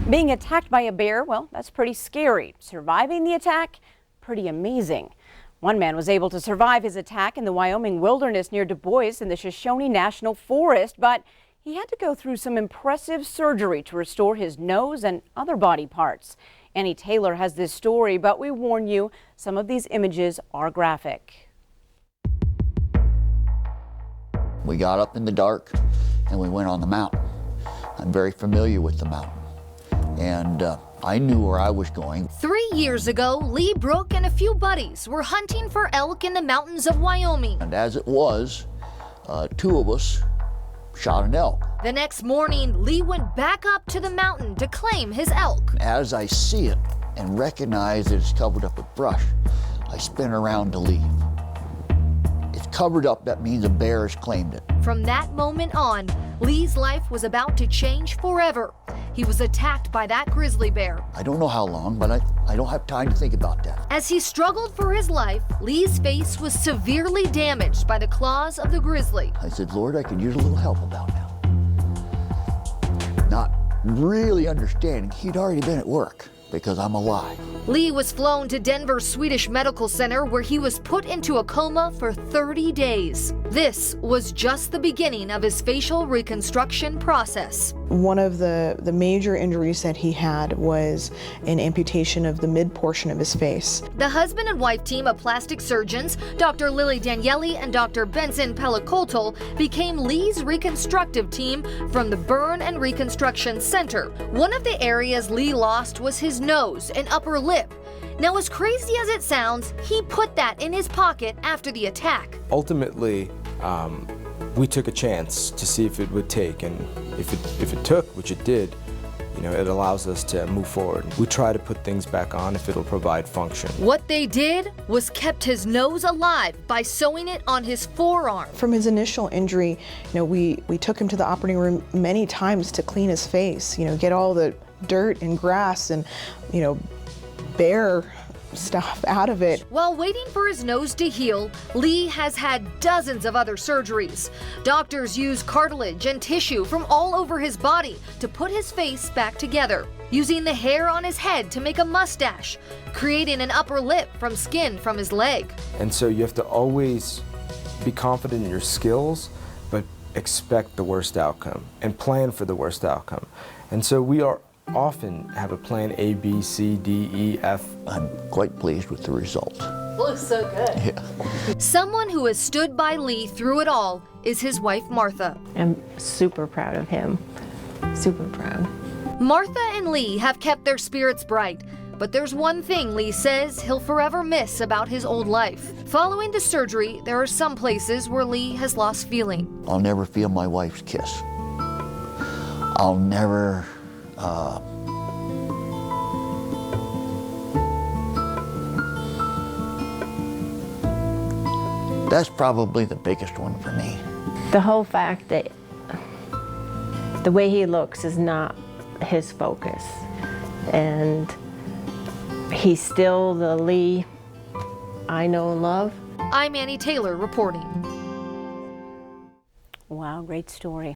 Being attacked by a bear, well, that's pretty scary. Surviving the attack, pretty amazing. One man was able to survive his attack in the Wyoming wilderness near Du Bois in the Shoshone National Forest, but he had to go through some impressive surgery to restore his nose and other body parts. Annie Taylor has this story, but we warn you, some of these images are graphic. We got up in the dark and we went on the mountain. I'm very familiar with the mountain, and I knew where I was going. 3 years ago, Lee Brook and a few buddies were hunting for elk in the mountains of Wyoming. And as it was, two of us shot an elk. The next morning, Lee went back up to the mountain to claim his elk. As I see it and recognize that it's covered up with brush, I spin around to leave. It's covered up, that means a bear has claimed it. From that moment on, Lee's life was about to change forever. He was attacked by that grizzly bear. I don't know how long, but I don't have time to think about that. As he struggled for his life, Lee's face was severely damaged by the claws of the grizzly. I said, Lord, I could use a little help about now. Not really understanding he'd already been at work because I'm alive. Lee was flown to Denver's Swedish Medical Center where he was put into a coma for 30 days. This was just the beginning of his facial reconstruction process. One of the major injuries that he had was an amputation of the mid portion of his face. The husband and wife team of plastic surgeons, Dr. Lily Daniele and Dr. Benson Pellicoltol, became Lee's reconstructive team from the Burn and Reconstruction Center. One of the areas Lee lost was his nose and upper lip. Now, as crazy as it sounds, he put that in his pocket after the attack. Ultimately, we took a chance to see if it would take, and if it took, which it did, you know, it allows us to move forward. We try to put things back on if it'll provide function. What they did was kept his nose alive by sewing it on his forearm. From his initial injury, we took him to the operating room many times to clean his face, get all the dirt and grass and, bear stuff out of it. While waiting for his nose to heal, Lee has had dozens of other surgeries. Doctors use cartilage and tissue from all over his body to put his face back together, using the hair on his head to make a mustache, creating an upper lip from skin from his leg. And so you have to always be confident in your skills, but expect the worst outcome and plan for the worst outcome. And so we often have a plan A, B, C, D, E, F. I'm quite pleased with the result. Looks so good. Yeah. Someone who has stood by Lee through it all is his wife, Martha. I'm super proud of him, super proud. Martha and Lee have kept their spirits bright, but there's one thing Lee says he'll forever miss about his old life. Following the surgery, there are some places where Lee has lost feeling. I'll never feel my wife's kiss. I'll never that's probably the biggest one for me. The whole fact that the way he looks is not his focus, and he's still the Lee I know and love. I'm Annie Taylor reporting. Wow, great story.